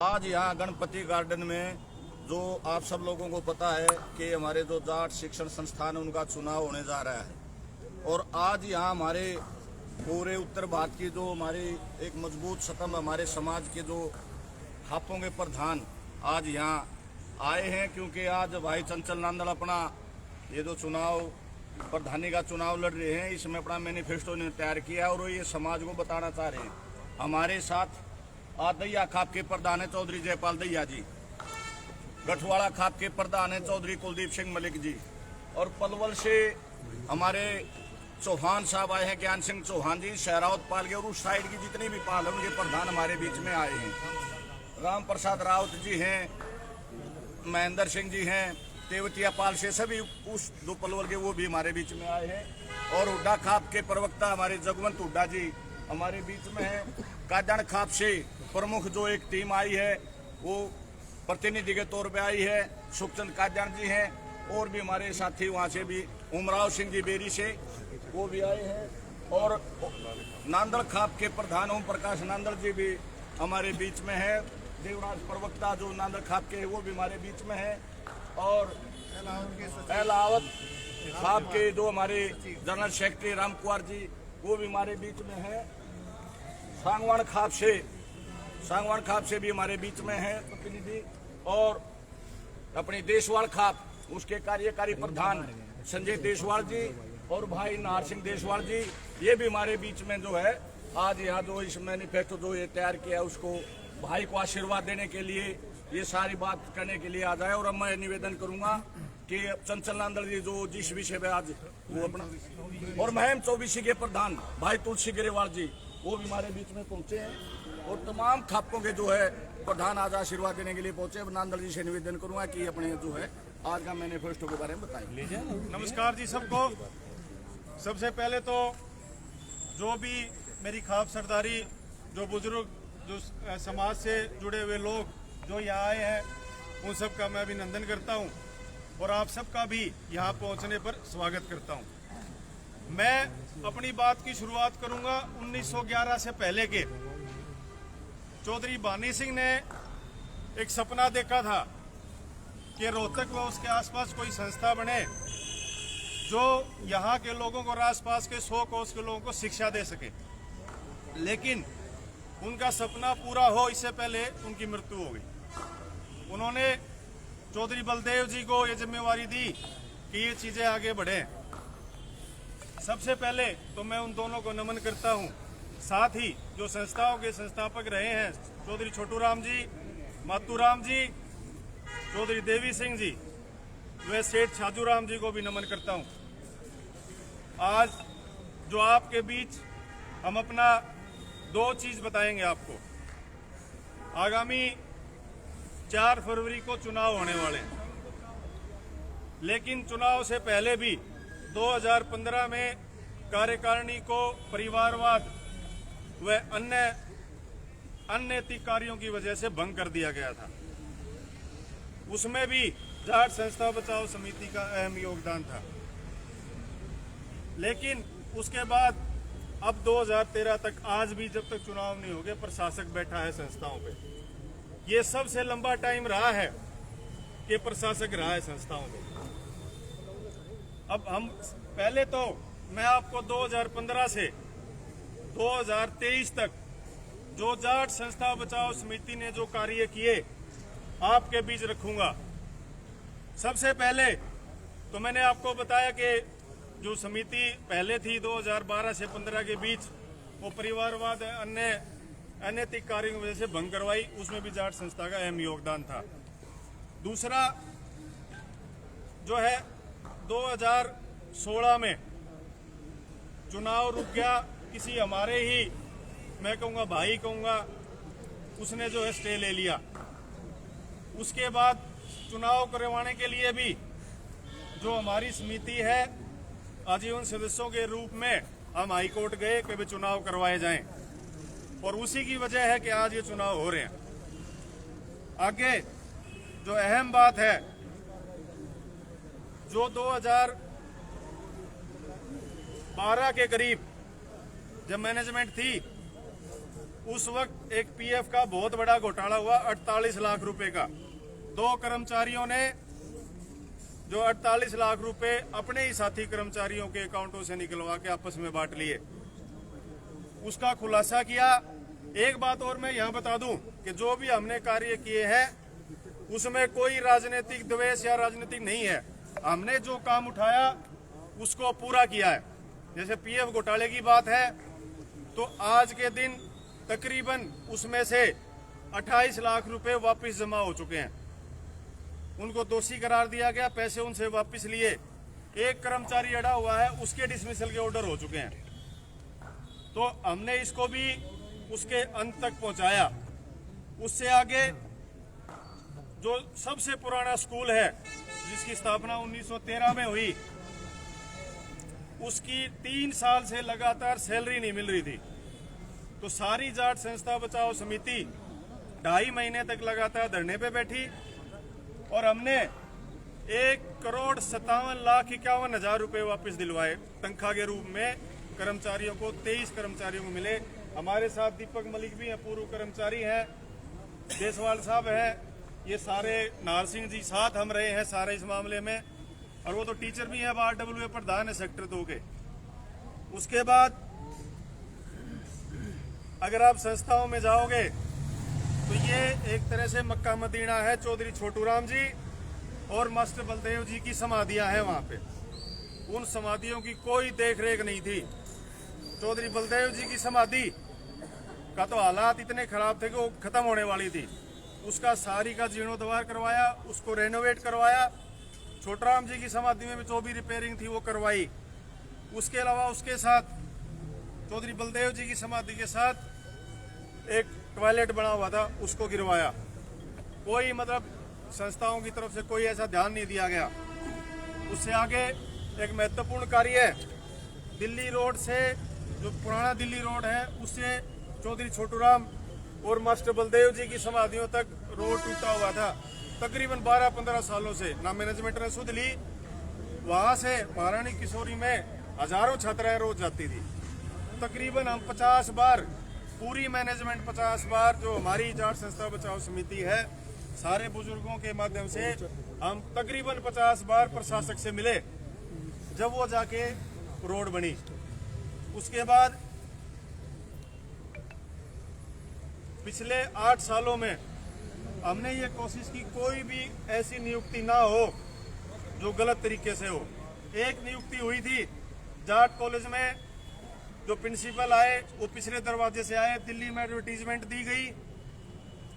आज यहाँ गणपति गार्डन में जो आप सब लोगों को पता है कि हमारे जो जाट शिक्षण संस्थान है उनका चुनाव होने जा रहा है और आज यहाँ हमारे पूरे उत्तर भारत की जो हमारी एक मजबूत स्तंभ हमारे समाज के जो खापों के प्रधान आज यहाँ आए हैं, क्योंकि आज भाई चंचल नांदल अपना ये जो चुनाव प्रधानी का चुनाव लड़ रहे हैं, इसमें अपना मैनिफेस्टो इन्होंने तैयार किया और ये समाज को बताना चाह रहे हैं। हमारे साथ दैया खाप के प्रधान है चौधरी जयपाल दैया जी, गठवाड़ा खाप के प्रधान है चौधरी कुलदीप सिंह मलिक जी, और पलवल से हमारे चौहान साहब आए हैं, ज्ञान सिंह चौहान जी, शहरावत पाल के, और उस साइड की जितनी भी पाल है उनके प्रधान हमारे बीच में आए हैं। राम प्रसाद रावत जी हैं, महेंद्र सिंह जी हैं, तेवतिया पाल से सभी उस दो पलवल के वो भी हमारे बीच में आए हैं। और हुड्डा खाप के प्रवक्ता हमारे जगवंत हुड्डा जी हमारे बीच में हैं। काजन खाप से प्रमुख जो एक टीम आई है वो प्रतिनिधि के तौर पे आई है, सुखचंद काजन जी हैं, और भी हमारे साथी वहाँ से भी उमराव सिंह जी बेरी से वो भी आए हैं, और नांदल खाप के प्रधान ओम प्रकाश नांदल जी भी हमारे बीच में है। देवराज प्रवक्ता जो नांदल खाप के वो भी हमारे बीच में है, और एलावत खाप के जो हमारे जनरल सेक्रेटरी राम कुमार जी वो भी हमारे बीच में है। सांगवान खाप से भी हमारे बीच में है प्रतिनिधि, और अपनी देशवाल खाप उसके कार्यकारी प्रधान संजय देशवाल जी और भाई नार सिंह देशवाल जी, ये भी हमारे बीच में जो है आज यहाँ जो इस मैनिफेस्टो जो ये तैयार किया है उसको भाई को आशीर्वाद देने के लिए, ये सारी बात करने के लिए आ जाए। और अब मैं निवेदन करूंगा कि चंचल नांदल जी जो जिस विषय पे आज वो अपना, और महम 24 के प्रधान भाई तुलसी ग्रेवाल जी वो भी हमारे बीच में पहुंचे हैं, और तमाम खापों के जो है प्रधान आज आशीर्वाद देने के लिए पहुंचे। नांदल जी से निवेदन करूंगा कि अपने जो है आज का मैनिफेस्टो के बारे में बताएं। नमस्कार जी सबको। सबसे पहले तो जो भी मेरी खाप सरदारी, जो बुजुर्ग, जो समाज से जुड़े हुए लोग जो यहाँ आए हैं, उन सब का मैं अभिनंदन करता हूँ और आप सबका भी यहाँ पहुँचने पर स्वागत करता हूँ। मैं अपनी बात की शुरुआत करूँगा 1911 से पहले के। चौधरी बानी सिंह ने एक सपना देखा था कि रोहतक व उसके आसपास कोई संस्था बने जो यहाँ के लोगों को और आसपास के 100 कोस के लोगों को शिक्षा दे सके, लेकिन उनका सपना पूरा हो इससे पहले उनकी मृत्यु हो गई। उन्होंने चौधरी बलदेव जी को ये जिम्मेवारी दी कि ये चीजें आगे बढ़े। सबसे पहले तो मैं उन दोनों को नमन करता हूँ, साथ ही जो संस्थाओं के संस्थापक रहे हैं चौधरी छोटू राम जी, मातू राम जी, चौधरी देवी सिंह जी, वे सेठ छाजू राम जी को भी नमन करता हूँ। आज जो आपके बीच हम अपना 2 चीज बताएंगे आपको। आगामी 4 फरवरी को चुनाव होने वाले हैं, लेकिन चुनाव से पहले भी 2015 में कार्यकारिणी को परिवारवाद व अन्य अनैतिक कार्यों की वजह से भंग कर दिया गया था। उसमें भी जाट संस्था बचाओ समिति का अहम योगदान था, लेकिन उसके बाद अब 2013 तक आज भी जब तक चुनाव नहीं हो गए प्रशासक बैठा है संस्थाओं पे। ये सबसे लंबा टाइम रहा है कि प्रशासक रहा है संस्थाओं पे। अब हम पहले तो मैं आपको 2015 से 2023 तक जो जाट संस्था बचाओ समिति ने जो कार्य किए आपके बीच रखूंगा। सबसे पहले तो मैंने आपको बताया कि जो समिति पहले थी 2012 से 15 के बीच, वो परिवारवाद अन्य अनैतिक कार्यों की वजह से भंग करवाई, उसमें भी जाट संस्था का अहम योगदान था। दूसरा जो है 2016 में चुनाव रुक गया, किसी हमारे ही मैं कहूँगा भाई कहूँगा, उसने जो है स्टे ले लिया। उसके बाद चुनाव करवाने के लिए भी जो हमारी समिति है आजीवन सदस्यों के रूप में हम हाई कोर्ट गए कि भी चुनाव करवाए जाएं, और उसी की वजह है कि आज ये चुनाव हो रहे हैं। आगे जो अहम बात है, जो 2012 के करीब जब मैनेजमेंट थी उस वक्त एक पीएफ का बहुत बड़ा घोटाला हुआ 48 लाख रुपए का। दो कर्मचारियों ने जो 48 लाख रुपए अपने ही साथी कर्मचारियों के अकाउंटों से निकलवा के आपस में बांट लिए, उसका खुलासा किया। एक बात और मैं यहां बता दूं कि जो भी हमने कार्य किए हैं उसमें कोई राजनीतिक द्वेष या राजनीतिक नहीं है। हमने जो काम उठाया उसको पूरा किया है। जैसे पीएफ घोटाले की बात है तो आज के दिन तकरीबन उसमें से 28 लाख रुपए वापस जमा हो चुके हैं। उनको दोषी करार दिया गया, पैसे उनसे वापस लिए। एक कर्मचारी अड़ा हुआ है, उसके डिसमिसल के ऑर्डर हो चुके हैं। तो हमने इसको भी उसके अंत तक पहुंचाया। उससे आगे जो सबसे पुराना स्कूल है जिसकी स्थापना 1913 में हुई, उसकी 3 साल से लगातार सैलरी नहीं मिल रही थी। तो सारी जाट संस्था बचाओ समिति 2.5 महीने तक लगातार धरने पे बैठी और हमने 1,57,51,51,000 रुपए वापस दिलवाए तनख्वाह के रूप में। कर्मचारियों को 23 कर्मचारियों को मिले। हमारे साथ दीपक मलिक भी हैं, पूर्व कर्मचारी हैं, देसवाल साहब हैं, ये सारे नार सिंह जी साथ हम रहे हैं सारे इस मामले में, और वो तो टीचर भी हैं, RWA प्रधान है सेक्टर 2 के। उसके बाद अगर आप संस्थाओं में जाओगे तो ये एक तरह से मक्का मदीना है। चौधरी छोटू राम जी और मास्टर बलदेव जी की समाधियां हैं वहां पे। उन समाधियों की कोई देखरेख नहीं थी। चौधरी बलदेव जी की समाधि का तो हालात इतने खराब थे कि वो खत्म होने वाली थी। उसका सारी का जीर्णोद्धार करवाया, उसको रेनोवेट करवाया। छोटराम जी की समाधि में जो भी रिपेयरिंग थी वो करवाई। उसके अलावा उसके साथ चौधरी बलदेव जी की समाधि के साथ एक टॉयलेट बना हुआ था, उसको गिरवाया। कोई मतलब संस्थाओं की तरफ से कोई ऐसा ध्यान नहीं दिया गया। उससे आगे एक महत्वपूर्ण कार्य है, दिल्ली रोड से जो पुराना दिल्ली रोड है उससे चौधरी छोटूराम और मास्टर बलदेव जी की समाधियों तक रोड टूटा हुआ था। तकरीबन 12-15 सालों से ना मैनेजमेंट ने सुध ली। वहां से महारानी किशोरी में हजारों छात्राएं रोज जाती थी। तकरीबन हम 50 बार, पूरी मैनेजमेंट 50 बार, जो हमारी जाट संस्था बचाओ समिति है, सारे बुजुर्गों के माध्यम से हम तकरीबन 50 बार प्रशासक से मिले जब वो जाके रोड बनी। उसके बाद पिछले 8 सालों में हमने ये कोशिश की कोई भी ऐसी नियुक्ति ना हो जो गलत तरीके से हो। एक नियुक्ति हुई थी जाट कॉलेज में, जो प्रिंसिपल आए वो पिछले दरवाजे से आए, दिल्ली में एडवर्टीजमेंट दी गई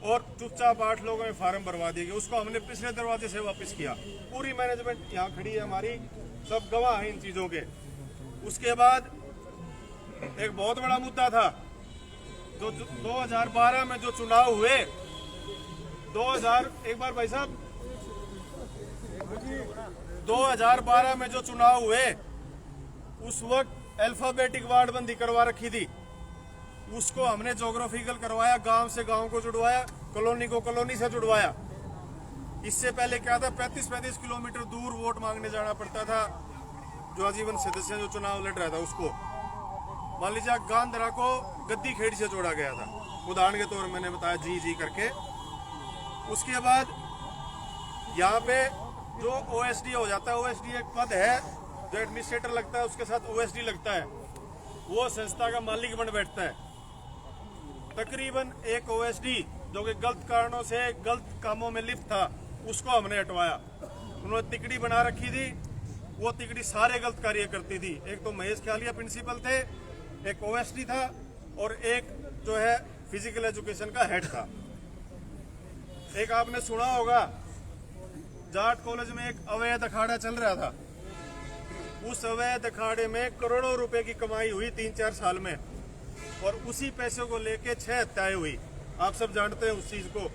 और चुपचाप 8 लोगों में फार्म भरवा दिए गए। उसको हमने पिछले दरवाजे से वापस किया। पूरी मैनेजमेंट यहाँ खड़ी है हमारी, सब गवाह हैं इन चीजों के। उसके बाद एक बहुत बड़ा मुद्दा था जो 2012 में जो चुनाव हुए, एक बार भाई साहब, 2012 में जो चुनाव हुए उस वक्त अल्फाबेटिक वार्डबंदी करवा रखी थी। उसको हमने ज्योग्राफिकल करवाया, गांव से गांव को जुड़वाया, कॉलोनी को कॉलोनी से जुड़वाया। इससे पहले क्या था, 35-35 किलोमीटर दूर वोट मांगने जाना पड़ता था। जो आजीवन सदस्य जो चुनाव लड़ रहा था उसको, मान लीजिए गांधरा को गद्दी खेड़ी से जोड़ा गया था, उदाहरण के तौर पर मैंने बताया जी करके। उसके बाद यहाँ पे जो OSD हो जाता है, OSD एक पद है जो एडमिनिस्ट्रेटर लगता है, उसके साथ OSD लगता है, वो संस्था का मालिक बन बैठता है। तकरीबन एक OSD जो कि गलत कारणों से गलत कामों में लिप्त था, उसको हमने हटवाया। उन्होंने तिकड़ी बना रखी थी, वो तिकड़ी सारे गलत कार्य करती थी। एक तो महेश ख्यालिया प्रिंसिपल थे, एक OSD था और एक जो है फिजिकल एजुकेशन का हेड था। एक आपने सुना होगा जाट कॉलेज में एक अवैध अखाड़ा चल रहा था। उस अवैध अखाड़े में करोड़ों रुपए की कमाई हुई 3-4 साल में, और उसी पैसे को लेके 6 हत्याएं हुई। आप सब जानते हैं उस चीज को,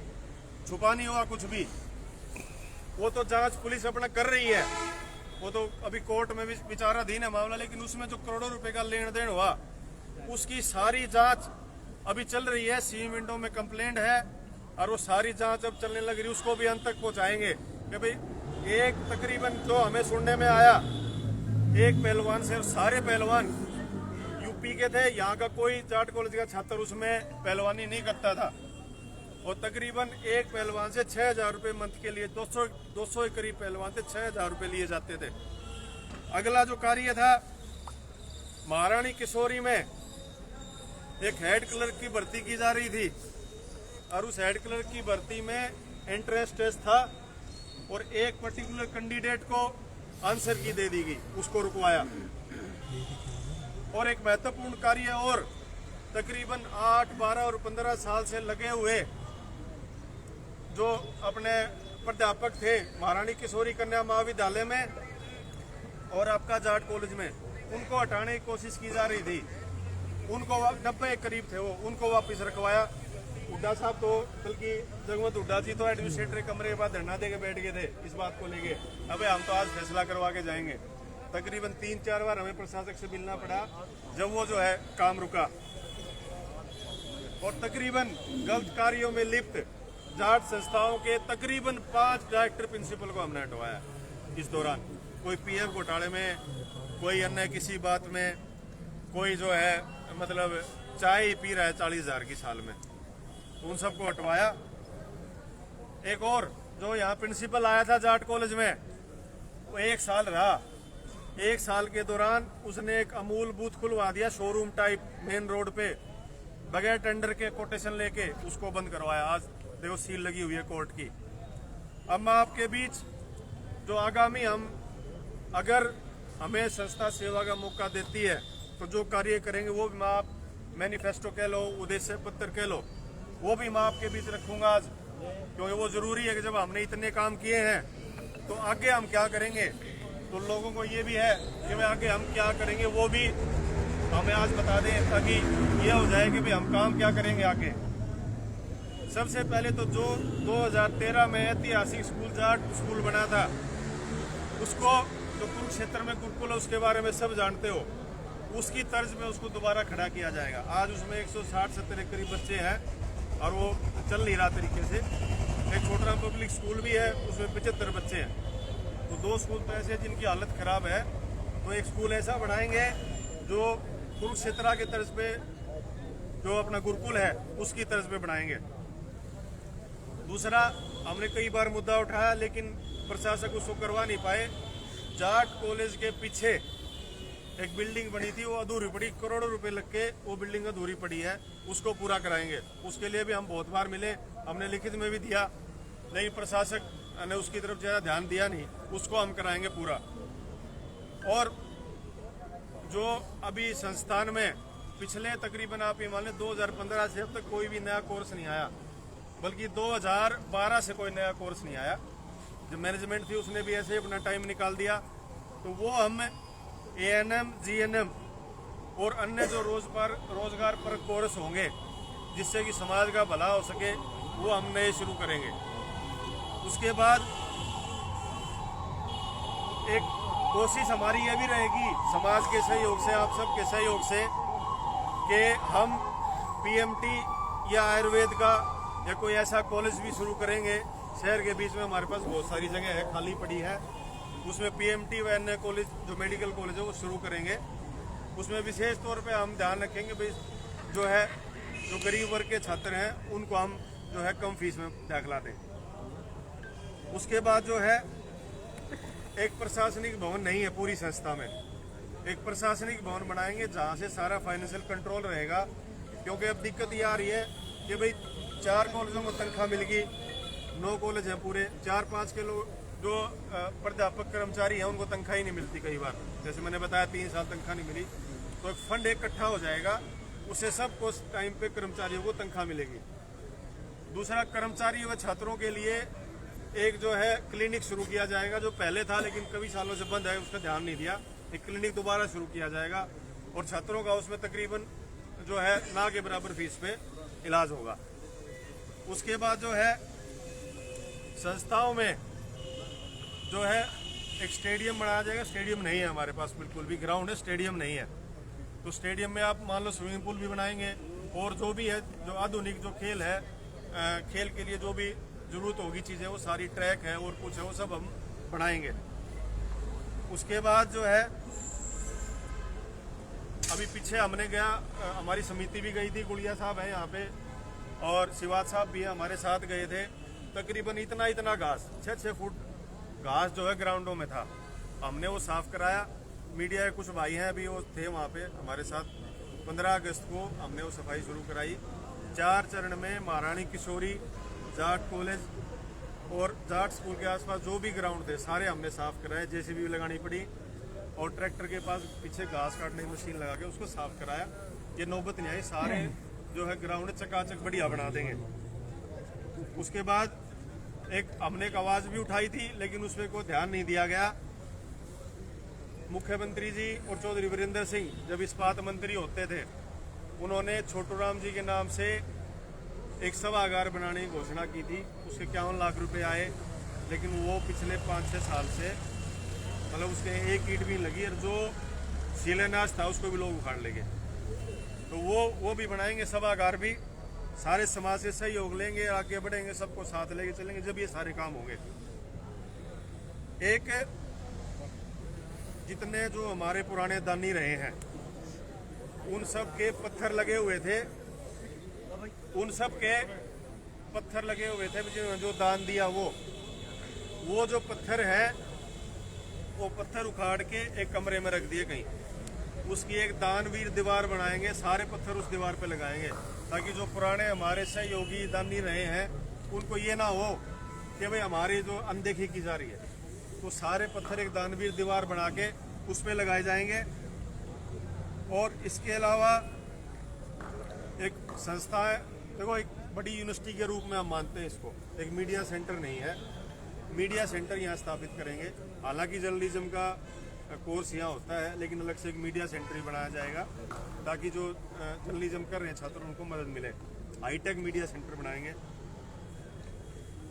छुपा नहीं हुआ कुछ भी। वो तो जांच पुलिस अपना कर रही है, वो तो अभी कोर्ट में भी विचाराधीन है मामला, लेकिन उसमें जो करोड़ों रुपए का लेन देन हुआ उसकी सारी जांच अभी चल रही है। सी विंडो में कंप्लेंट है और वो सारी जांच अब चलने लग रही, उसको भी अंत तक पहुंचाएंगे कि भाई एक तकरीबन जो हमें सुनने में आया, एक पहलवान से सारे पहलवान यूपी के थे, यहाँ का कोई जाट कॉलेज का छात्र उसमें पहलवानी नहीं करता था। और तकरीबन एक पहलवान से 6,000 रुपये मंथ के लिए 200 के करीब पहलवान थे, 6,000 रुपये लिए जाते थे। अगला जो कार्य था, महारानी किशोरी में एक हेड क्लर्क की भर्ती की जा रही थी और उस हेड क्लर्क की भर्ती में एंट्रेंस टेस्ट था और एक पर्टिकुलर कैंडिडेट को आंसर की दे दी गई, उसको रुकवाया। और एक महत्वपूर्ण कार्य और तकरीबन 8, 12 और 15 साल से लगे हुए जो अपने प्राध्यापक थे महारानी किशोरी कन्या महाविद्यालय में और आपका जाट कॉलेज में, उनको हटाने की कोशिश की जा रही थी। उनको 90 के करीब थे वो, उनको वापस रखवाया। हुड्डा साहब तो, बल्कि जगवंत हुड्डा जी तो एडमिनिस्ट्रेटर कमरे के बाद धरना देके बैठ गए थे इस बात को लेके। अबे हम तो आज फैसला करवा के जाएंगे। तकरीबन 3-4 बार हमें प्रशासक से मिलना पड़ा जब वो जो है काम रुका। और तकरीबन गलत कार्यों में लिप्त जाट संस्थाओं के तकरीबन 5 डायरेक्टर प्रिंसिपल को हमने हटवाया इस दौरान। कोई पीएफ घोटाले में, कोई अन्य किसी बात में, कोई जो है मतलब चाय ही पी रहा है 40,000 की साल में, उन सबको हटवाया। एक और जो यहाँ प्रिंसिपल आया था जाट कॉलेज में, वो 1 साल रहा। 1 साल के दौरान उसने एक अमूल बूथ खुलवा दिया शोरूम टाइप मेन रोड पे, बगैर टेंडर के कोटेशन लेके उसको बंद करवाया। आज देखो सील लगी हुई है कोर्ट की। अब मैं आपके बीच जो आगामी अगर हमें संस्था सेवा का मौका देती है तो जो कार्य करेंगे वो भी मैं आप मैनिफेस्टो कह लो, उद्देश्य पत्र कह लो, वो भी मैं आपके बीच रखूंगा आज, क्योंकि वो जरूरी है कि जब हमने इतने काम किए हैं तो आगे हम क्या करेंगे। तो लोगों को ये भी है कि भाई आगे हम क्या करेंगे वो भी हमें आज बता दें, ताकि यह हो जाए कि भाई हम काम क्या करेंगे आगे। सबसे पहले तो जो 2013 में ऐतिहासिक स्कूल जाट स्कूल बना था, उसको जो कुरुक्षेत्र में गुरुकुल है उसके बारे में सब जानते हो, उसकी तर्ज में उसको दोबारा खड़ा किया जाएगा। आज उसमें 160-170 करीब बच्चे हैं और वो चल नहीं रहा तरीके से। एक छोटा पब्लिक स्कूल भी है, उसमें 75 बच्चे हैं। तो 2 स्कूल तो ऐसे जिनकी हालत खराब है, तो एक स्कूल ऐसा बनाएंगे जो कुरुक्षेत्र के तर्ज पे, जो अपना गुरुकुल है उसकी तर्ज पे बनाएंगे। दूसरा, हमने कई बार मुद्दा उठाया लेकिन प्रशासक उसको करवा नहीं पाए। जाट कॉलेज के पीछे एक बिल्डिंग बनी थी, वो अधूरी पड़ी, करोड़ों रुपए लग के वो बिल्डिंग अधूरी पड़ी है, उसको पूरा कराएंगे। उसके लिए भी हम बहुत बार मिले, हमने लिखित में भी दिया, लेकिन प्रशासक ने उसकी तरफ ज़्यादा ध्यान दिया नहीं। उसको हम कराएंगे पूरा। और जो अभी संस्थान में पिछले तकरीबन आप ये मान लें 2015 से अब तक कोई भी नया कोर्स नहीं आया, बल्कि 2012 से कोई नया कोर्स नहीं आया। जो मैनेजमेंट थी उसने भी ऐसे अपना टाइम निकाल दिया। तो वो हम ANM, GNM और अन्य जो रोजगार पर कोर्स होंगे जिससे कि समाज का भला हो सके, वो हम नए शुरू करेंगे। उसके बाद एक कोशिश हमारी ये भी रहेगी समाज के सहयोग से, आप सब के सहयोग से, कि हम PMT या आयुर्वेद का या कोई ऐसा कॉलेज भी शुरू करेंगे। शहर के बीच में हमारे पास बहुत सारी जगह है, खाली पड़ी है, उसमें PMT व अन्य कॉलेज जो मेडिकल कॉलेज है वो शुरू करेंगे। उसमें विशेष तौर पे हम ध्यान रखेंगे भाई जो है जो गरीब वर्ग के छात्र हैं उनको हम जो है कम फीस में दाखिला दें। उसके बाद जो है एक प्रशासनिक भवन नहीं है पूरी संस्था में, एक प्रशासनिक भवन बनाएंगे जहाँ से सारा फाइनेंशियल कंट्रोल रहेगा। क्योंकि अब दिक्कत ये आ रही है कि भाई 4 कॉलेजों को तनख्वाह मिल गई, 9 कॉलेज हैं पूरे, 4-5 के लोग जो प्राध्यापक कर्मचारी हैं उनको तनख्वाह ही नहीं मिलती। कई बार जैसे मैंने बताया 3 साल तनख्वाह नहीं मिली, तो एक फंड इकट्ठा हो जाएगा, उससे सबको टाइम पे कर्मचारियों को तनख्वाह मिलेगी। दूसरा, कर्मचारी व छात्रों के लिए एक जो है क्लिनिक शुरू किया जाएगा, जो पहले था लेकिन कई सालों से बंद है, उसका ध्यान नहीं दिया। एक क्लिनिक दोबारा शुरू किया जाएगा और छात्रों का उसमें तकरीबन जो है ना के बराबर फीस पे इलाज होगा। उसके बाद जो है संस्थाओं में जो है एक स्टेडियम बनाया जाएगा। स्टेडियम नहीं है हमारे पास, बिल्कुल भी ग्राउंड है, स्टेडियम नहीं है। तो स्टेडियम में आप मान लो स्विमिंग पूल भी बनाएंगे और जो भी है जो आधुनिक जो खेल है, खेल के लिए जो भी जरूरत होगी चीज़ें, वो सारी ट्रैक है और कुछ है वो सब हम बनाएंगे। उसके बाद जो है अभी पीछे हमने गया, हमारी समिति भी गई थी, गुड़िया साहब है यहाँ पे और शिवाज साहब भी हमारे साथ गए थे। तकरीबन इतना घास 6-6 फुट घास जो है ग्राउंडों में था, हमने वो साफ कराया। मीडिया के कुछ भाई हैं अभी वो थे वहाँ पे हमारे साथ। 15 अगस्त को हमने वो सफाई शुरू कराई। 4 चरण में महारानी किशोरी, जाट कॉलेज और जाट स्कूल के आसपास जो भी ग्राउंड थे सारे हमने साफ कराए। जेसीबी लगानी पड़ी और ट्रैक्टर के पास पीछे घास काटने की मशीन लगा के उसको साफ कराया। ये नौबत नहीं आई, सारे जो है ग्राउंड चकाचक बढ़िया बना देंगे। उसके बाद हमने एक आवाज भी उठाई थी लेकिन उस पर कोई ध्यान नहीं दिया गया। मुख्यमंत्री जी और चौधरी वीरेंद्र सिंह जब इस्पात मंत्री होते थे, उन्होंने छोटू राम जी के नाम से एक सभागार बनाने की घोषणा की थी। उसके 51 लाख रुपए आए, लेकिन वो पिछले 5-6 साल से मतलब उसके एक ईंट भी नहीं लगी और जो शिलान्यास था उसको भी लोग उखाड़ लेंगे। तो वो भी बनाएंगे सभागार भी, सारे समाज से सहयोग लेंगे, आगे बढ़ेंगे, सबको साथ लेके चलेंगे जब ये सारे काम होंगे। एक जितने जो हमारे पुराने दानी रहे हैं उन सब के पत्थर लगे हुए थे, उन सब के पत्थर लगे हुए थे जिन्होंने जो दान दिया वो जो पत्थर है वो पत्थर उखाड़ के एक कमरे में रख दिए कहीं। उसकी एक दानवीर दीवार बनाएंगे, सारे पत्थर उस दीवार पे लगाएंगे ताकि जो पुराने हमारे सहयोगी दानी रहे हैं उनको ये ना हो कि भाई हमारी जो अनदेखी की जा रही है। तो सारे पत्थर एक दानवीर दीवार बना के उस पे लगाए जाएंगे। और इसके अलावा एक संस्था है, देखो एक बड़ी यूनिवर्सिटी के रूप में हम मानते हैं इसको, एक मीडिया सेंटर नहीं है, मीडिया सेंटर यहाँ स्थापित करेंगे। हालांकि जर्नलिज्म का कोर्स यहाँ होता है लेकिन अलग से एक मीडिया सेंटर ही बनाया जाएगा ताकि जो जर्नलिज्म कर रहे हैं छात्र उनको मदद मिले। हाईटेक मीडिया सेंटर बनाएंगे।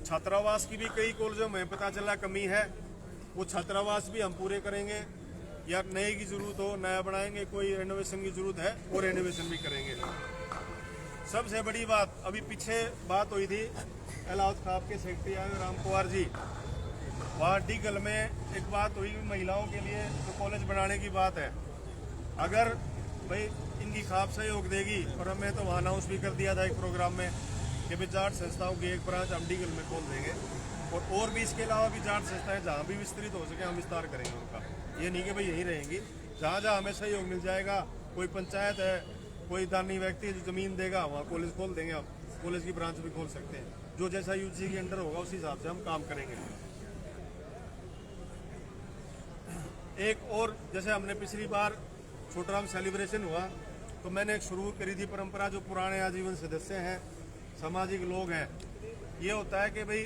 छात्रावास की भी कई कॉलेजों में पता चला कमी है, वो छात्रावास भी हम पूरे करेंगे। या नए की जरूरत हो नया बनाएंगे, कोई रेनोवेशन की जरूरत है वो रेनोवेशन भी करेंगे। सबसे बड़ी बात, अभी पीछे बात हुई थी इलाहाबाद खाप के सेक्रेटरी आए राम कुमार जी, वहाँ डीगल में एक बात हुई महिलाओं के लिए तो कॉलेज बनाने की बात है। अगर भाई इनकी खाप सहयोग देगी, और हमें तो वहाँ अनाउंस भी कर दिया था एक प्रोग्राम में कि भाई जाट संस्थाओं की एक ब्रांच हम डीगल में खोल देंगे और भी इसके अलावा भी जाट संस्थाएं जहाँ भी विस्तृत हो सके हम विस्तार करेंगे उनका। ये नहीं कि भाई यहीं रहेंगी, जहाँ जहाँ हमें सहयोग मिल जाएगा, कोई पंचायत है, कोई दानी व्यक्ति जो जमीन देगा वहाँ कॉलेज खोल देंगे। हम कॉलेज की ब्रांच भी खोल सकते हैं, जो जैसा यूजी के अंडर होगा उस हिसाब से हम काम करेंगे। एक और जैसे हमने पिछली बार छोटराम सेलिब्रेशन हुआ तो मैंने एक शुरू करी थी परंपरा, जो पुराने आजीवन सदस्य हैं, सामाजिक लोग हैं, ये होता है कि भाई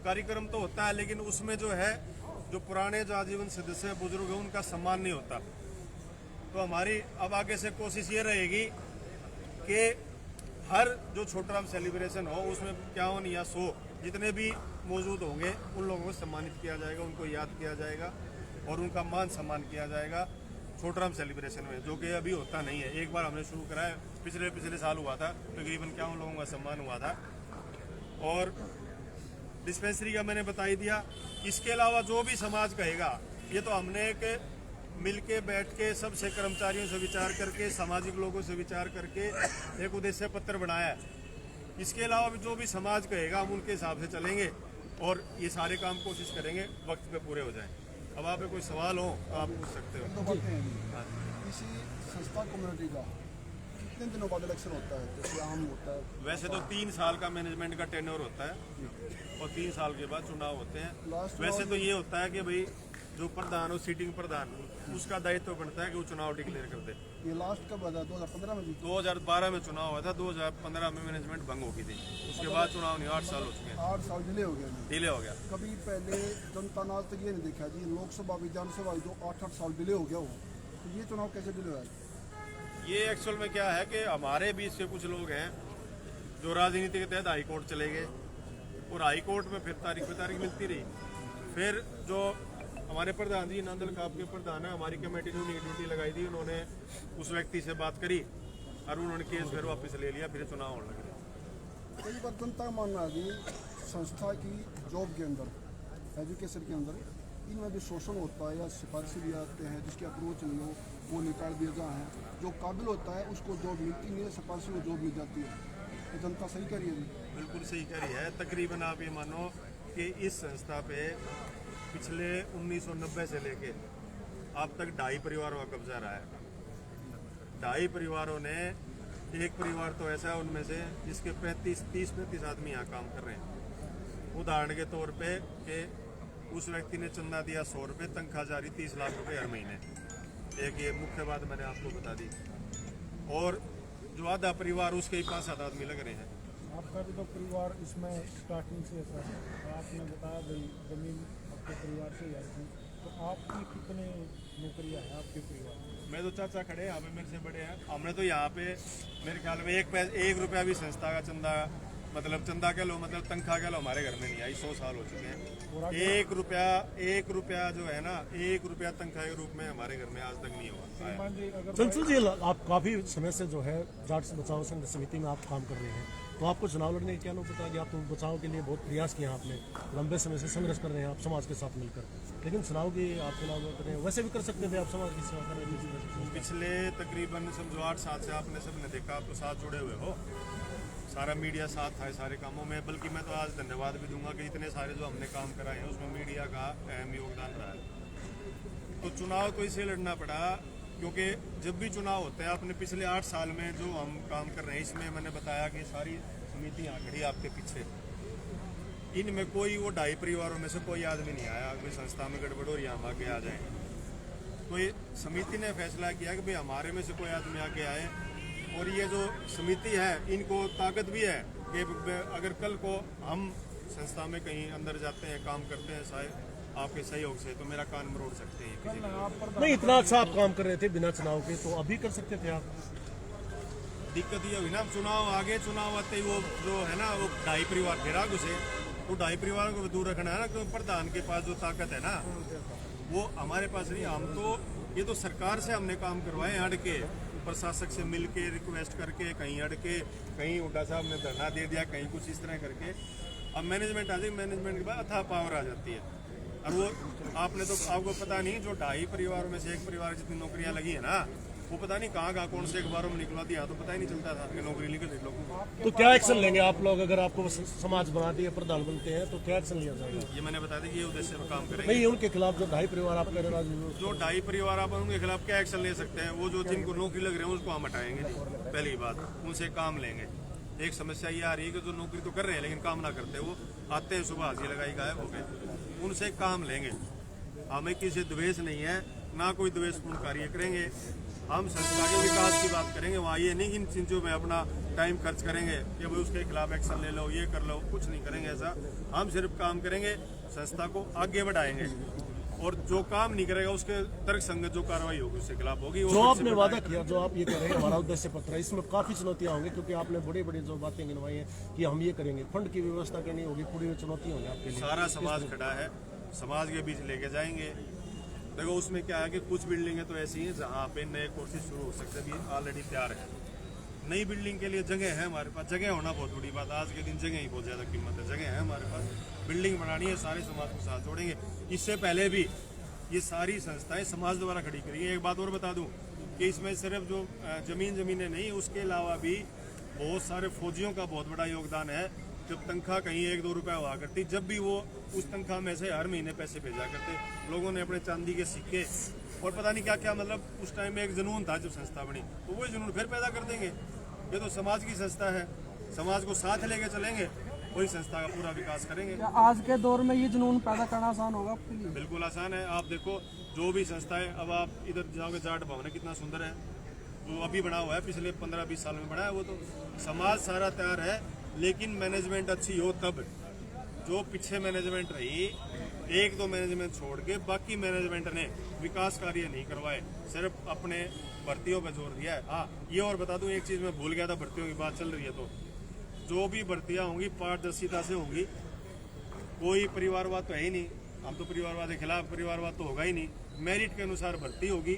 कार्यक्रम तो होता है लेकिन उसमें जो है जो पुराने जो आजीवन सदस्य हैं, बुजुर्ग हैं, उनका सम्मान नहीं होता। तो हमारी अब आगे से कोशिश ये रहेगी कि हर जो छोटराम सेलिब्रेशन हो उसमें 51 या 100 जितने भी मौजूद होंगे उन लोगों को सम्मानित किया जाएगा, उनको याद किया जाएगा और उनका मान सम्मान किया जाएगा छोटराम सेलिब्रेशन में, जो कि अभी होता नहीं है। एक बार हमने शुरू कराया, पिछले साल हुआ था, तकरीबन 51 लोगों का सम्मान हुआ था। और डिस्पेंसरी का मैंने बता ही दिया। इसके अलावा जो भी समाज कहेगा, ये तो हमने एक मिल के बैठ के सबसे कर्मचारियों से विचार करके, सामाजिक लोगों से विचार करके एक उद्देश्य पत्र बनाया है। इसके अलावा भी जो भी समाज कहेगा हम उनके हिसाब से चलेंगे और ये सारे काम कोशिश करेंगे वक्त पे पूरे हो जाएं। अब आप कोई सवाल हो तो आप पूछ सकते हो। किसी संस्था कम्युनिटी का कितने दिनों बाद इलेक्शन होता है, जैसे आम होता है? वैसे तो 3 साल का मैनेजमेंट का टेन्योर होता है और 3 साल के बाद चुनाव होते हैं। वैसे तो ये होता है कि भाई जो प्रधान हो, सीटिंग प्रधान, उसका दायित्व बनता है कि वो चुनाव डिक्लेयर कर दे। ये लास्ट कब हुआ था? 2015 में? 2012 में चुनाव हुआ था, 2015 में मैनेजमेंट भंग हो गई थी, उसके बाद चुनाव नहीं। 8 साल हो चुके हैं। 8 साल डिले हो गया। डिले हो गया। कभी पहले जनता ने आज तक ये नहीं देखा जी लोकसभा विधानसभा जो 8-8 साल डिले हो गया हो, तो ये चुनाव कैसे डिले हुआ है? ये एक्चुअल में क्या है कि हमारे बीच से कुछ लोग हैं जो राजनीति के तहत हाई कोर्ट चले गए और हाई कोर्ट में फिर तारीख पे तारीख मिलती रही। फिर जो हमारे प्रधान जी नंदल खाप के प्रधान है, हमारी कमेटी ने उन्हें ड्यूटी लगाई थी, उन्होंने उस व्यक्ति से बात करी और उन्होंने केस फिर वापस ले लिया, फिर चुनाव होने लगे। कई बार जनता का मानना है कि संस्था की जॉब के अंदर, एजुकेशन के अंदर इनमें भी शोषण होता है या सिफारिशें भी आते हैं जिसकी अप्रोच नहीं हो वो निकाल दिया जाए हैं। जो काबिल होता है उसको जॉब मिलती नहीं है, सिफारिशों को जॉब मिल जाती है। ये जनता सही कह रही है जी। बिल्कुल सही कह रही है। तकरीबन आप ये मानो कि इस संस्था पे पिछले 1990 से लेके अब तक 2.5 परिवारों का कब्जा रहा है। 2.5 परिवारों ने, एक परिवार तो ऐसा है उनमें से जिसके 30-35 आदमी यहाँ काम कर रहे हैं। उदाहरण के तौर पे कि उस व्यक्ति ने चंदा दिया 100 रुपये, तनख्वाह जारी 30 लाख रुपए हर महीने। एक ये मुख्य बात मैंने आपको बता दी। और जो आधा परिवार उसके ही 5-7 आदमी लग रहे हैं। आपका भी तो परिवार इसमें स्टार्टिंग से ऐसा है। आपने बताया भाई जमीन आपके परिवार से आई थी, तो आपकी कितने नौकरियां हैं आपके परिवार में? मैं तो चाचा खड़े यहाँ पे मेरे से बड़े हैं। हमने तो यहाँ पे मेरे ख्याल में 1 रुपया भी संस्था का चंदा, मतलब चंदा कह लो, मतलब तनख्वाह कह लो, हमारे घर में नहीं आई। 100 साल हो चुके हैं। 1 रुपया जो है ना, 1 रुपया तनख्वाह के रूप में हमारे घर में आज तक नहीं हुआ। चंचल जी, आप काफी समय से जो है जाट बचाओ संघ समिति में आप काम कर रहे हैं, तो आपको चुनाव लड़ने की क्या नौबत आ गई? आप तो बचाव के लिए बहुत प्रयास किए आपने, लंबे समय से संघर्ष कर रहे हैं आप समाज के साथ मिलकर, लेकिन चुनाव कर रहे हैं। वैसे भी कर सकते थे आप समाज की सेवा कर रहे हैं। पिछले तकरीबन समझो 8 साल से आपने सबने देखा, आप तो साथ जुड़े हुए हो, सारा मीडिया साथ था सारे कामों में। बल्कि मैं तो आज धन्यवाद भी दूंगा कि इतने सारे जो हमने काम कराए हैं उसमें मीडिया का अहम योगदान रहा है। तो चुनाव तो इसलिए लड़ना पड़ा क्योंकि जब भी चुनाव होते हैं, आपने पिछले 8 साल में जो हम काम कर रहे हैं, इसमें मैंने बताया कि सारी समिति यहाँ खड़ी आपके पीछे, इनमें कोई वो 2.5 परिवारों में से कोई आदमी नहीं आया कोई संस्था में गड़बड़ और यहाँ आगे आ जाए। तो ये समिति ने फैसला किया कि भाई हमारे में से कोई आदमी आगे आए। और ये जो समिति है, इनको ताकत भी है कि अगर कल को हम संस्था में कहीं अंदर जाते हैं, काम करते हैं शायद आपके सहयोग से, तो मेरा कान मरोड़ सकते हैं किसी भी। नहीं, इतना अच्छा आप काम कर रहे थे बिना चुनाव के, तो अभी कर सकते थे आप। दिक्कत ये हुई ना, चुनाव आगे, चुनाव आते ही वो जो है ना, वो 2.5 परिवार गिरा घुसे। तो 2.5 परिवारों को दूर रखना है ना, क्योंकि प्रधान के पास जो ताकत है ना, वो हमारे पास नहीं। हम तो ये तो सरकार से हमने काम करवाए, अड़ के प्रशासक से मिल के रिक्वेस्ट करके, कहीं अड़ के, कहीं उड्डा साहब ने धरना दे दिया, कहीं कुछ इस तरह करके। अब मैनेजमेंट आ जाए, मैनेजमेंट के बाद अथाह पावर आ जाती है। और वो आपने तो, आपको पता नहीं, जो 2.5 परिवारों में से एक परिवार जितनी नौकरियां लगी है ना, वो पता नहीं कहाँ कौन से अखबारों में निकला दिया, तो पता ही नहीं चलता था कि नौकरी निकल रही लोगों को। तो क्या एक्शन लेंगे आप लोग अगर आपको समाज बना दिए, प्रधान बनते हैं, तो क्या एक्शन लिया जाएगा? ये मैंने बता दिया कि ये उद्देश्य में काम करेंगे। नहीं, उनके खिलाफ जो 2.5 परिवार आप कह रहे हैं, जो 2.5 परिवार आप उनके खिलाफ क्या एक्शन ले सकते हैं? वो जो जिनको नौकरी लग रहे हैं उसको हम हटाएंगे जी, पहली बात। उनसे काम लेंगे। एक समस्या ये आ रही है कि जो नौकरी तो कर रहे हैं लेकिन काम ना करते, वो आते हैं सुबह हाजिरी लगाई गायब हो गए, उनसे काम लेंगे। हमें किसी द्वेष नहीं है, ना कोई द्वेषपूर्ण कार्य करेंगे। हम संस्था के विकास की बात करेंगे। वहाँ ये नहीं कि इन चीज़ों में अपना टाइम खर्च करेंगे कि भाई उसके खिलाफ एक्शन ले लो, ये कर लो, कुछ नहीं करेंगे ऐसा। हम सिर्फ काम करेंगे, संस्था को आगे बढ़ाएंगे, और जो काम नहीं करेगा उसके तर्क संगत जो कार्रवाई होगी उसके खिलाफ होगी। जो आपने वादा किया, जो आप ये कह रहे हैं हमारा उद्देश्य पत्र है, इसमें काफी चुनौतियां होंगी, क्योंकि आपने बड़ी बड़ी जो बातें गिनवाई हैं कि हम ये करेंगे, फंड की व्यवस्था करनी होगी, पूरी चुनौती होगी आपके लिए। सारा समाज खड़ा है, समाज के बीच लेके जाएंगे। देखो उसमें क्या है कि कुछ बिल्डिंगें तो ऐसी हैं जहाँ पे नए कोर्सेज शुरू हो सकते हैं, ऑलरेडी तैयार है। नई बिल्डिंग के लिए जगह है हमारे पास, जगह होना बहुत बड़ी बात। आज के दिन जगह ही बहुत ज़्यादा कीमत है, जगह है हमारे पास। बिल्डिंग बनानी है, सारे समाज को साथ जोड़ेंगे। इससे पहले भी ये सारी संस्थाएं समाज द्वारा खड़ी करी है। एक बात और बता दूं कि इसमें सिर्फ जो जमीनें नहीं, उसके अलावा भी बहुत सारे फौजियों का बहुत बड़ा योगदान है। जब तनख्वाह कहीं 1-2 रुपया हुआ करती, जब भी वो उस तनख्वाह में से हर महीने पैसे भेजा करते, लोगों ने अपने चांदी के सिक्के और पता नहीं क्या क्या, मतलब उस टाइम में एक जुनून था जब संस्था बनी, तो वही जुनून फिर पैदा कर देंगे। ये तो समाज की संस्था है, समाज को साथ लेके चलेंगे, वही संस्था का पूरा विकास करेंगे। क्या आज के दौर में ये जुनून पैदा करना आसान होगा आपके लिए? बिल्कुल आसान है। आप देखो जो भी संस्था है, अब आप इधर जाओगे, जाट भवन है, कितना सुंदर है, वो अभी बना हुआ है, पिछले 15-20 साल में बना है। वो तो समाज सारा तैयार है, लेकिन मैनेजमेंट अच्छी हो तब। जो पीछे मैनेजमेंट रही, 1-2 मैनेजमेंट छोड़ के बाकी मैनेजमेंट ने विकास कार्य नहीं करवाए, सिर्फ अपने भर्तियों पर जोर दिया है। हाँ, ये और बता दूं, एक चीज़ मैं भूल गया था, भर्तियों की बात चल रही है, तो जो भी भर्तियां होंगी पारदर्शिता से होंगी। कोई परिवारवाद तो है ही नहीं, हम तो परिवारवाद के खिलाफ, परिवारवाद तो होगा ही नहीं। मेरिट के अनुसार भर्ती होगी,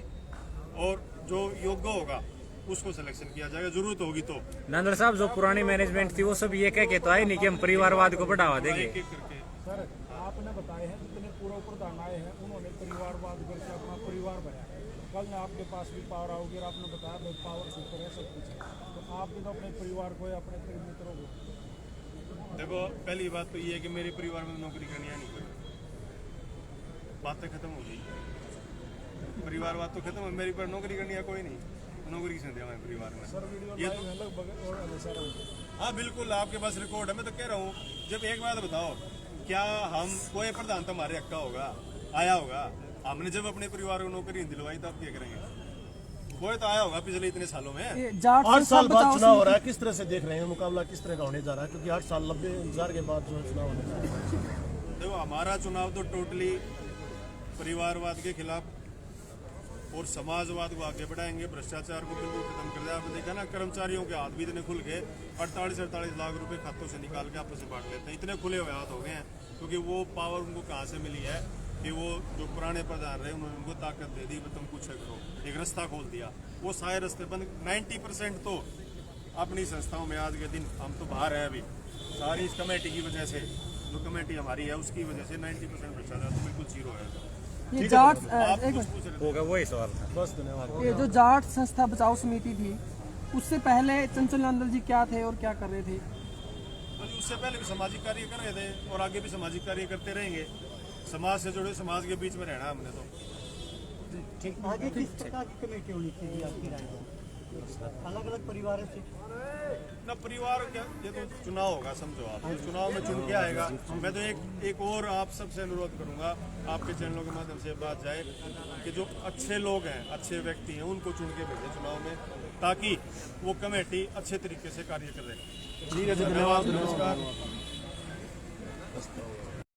और जो योग्य होगा उसको सिलेक्शन किया जाएगा, जरूरत होगी तो। नंदर साहब, जो पुरानी मैनेजमेंट थी वो सब ये कह के तो आई नहीं कि हम परिवारवाद को बढ़ावा देंगे। एक-एक करके सर, आपने बताए हैं जितने पूर्व प्रधान आए हैं उन्होंने परिवारवाद करके अपना परिवार बनाया है। कल में आपके पास भी पावर आओगी और आपने बताया भाई पावर से ऊपर है सब कुछ है, तो आप भी तो अपने परिवार को या अपने मित्रों को। देखो पहली बात तो ये है कि मेरे परिवार में नौकरी करनी है नहीं कोई, बातें खत्म हो गई, परिवारवाद तो खत्म है, मेरी पर नौकरी करनी है कोई नहीं, नौकरी किसने दिया हमारे परिवार में। सर वीडियो ये लाइव है लगभग और हमेशा रहेंगे। हाँ बिल्कुल आपके पास रिकॉर्ड है, मैं तो कह रहा हूँ। जब एक बात बताओ, क्या हम कोई प्रधान तो हमारे हक्का होगा, आया होगा, हमने जब अपने परिवार को नौकरी दिलवाई तो आप क्या करेंगे? कोई तो आया होगा पिछले इतने सालों में। 8 साल बाद चुनाव हो रहा है, किस तरह से देख रहे हैं मुकाबला किस तरह का होने जा रहा है? क्योंकि 8 साल 90 इंतजार के बाद जो चुनाव होने जा रहा है। देखो हमारा चुनाव तो टोटली परिवारवाद के खिलाफ और समाजवाद को आगे बढ़ाएंगे, भ्रष्टाचार को बिल्कुल खत्म कर दिया। आपने देखा ना कर्मचारियों के हाथ भी इतने खुल गए, 48-48 लाख रुपए खातों से निकाल के आपस में बांट लेते हैं, इतने खुले हुए हाथ हो गए हैं। क्योंकि वो पावर उनको कहाँ से मिली है कि वो जो पुराने प्रधान रहे उन्होंने उनको ताकत दे दी, तुम कुछ करो, एक रास्ता खोल दिया, वो सारे रास्ते बंद। 90% तो अपनी संस्थाओं में आज के दिन हम तो बाहर है अभी, सारी इस कमेटी की वजह से, जो कमेटी हमारी है उसकी वजह से 90% भ्रष्टाचार तो बिल्कुल जीरो है। ये जाट आप एक कुछ पूछ रहे थे? होगा वही सवाल था। बस धन्यवाद। ये जो जाट संस्था बचाओ समिति थी उससे पहले चंचल यादव जी क्या थे और क्या कर रहे थे? तो जी उससे पहले भी सामाजिक कार्य कर रहे थे और आगे भी सामाजिक कार्य करते रहेंगे। समाज से जुड़े, समाज के बीच में रहना हमने तो। आगे किस प्रकार की कमेटी होनी चाहिए आपकी राय में? अलग अलग परिवारों से ना परिवार क्या, ये तो चुनाव होगा, समझो आप तो चुनाव में चुन के आएगा। मैं तो एक और आप सबसे अनुरोध करूंगा, आपके चैनलों के माध्यम से बात जाए कि जो अच्छे लोग हैं, अच्छे व्यक्ति हैं, उनको चुन के भेजें चुनाव में, ताकि वो कमेटी अच्छे तरीके से कार्य करे। ठीक है, धन्यवाद, नमस्कार।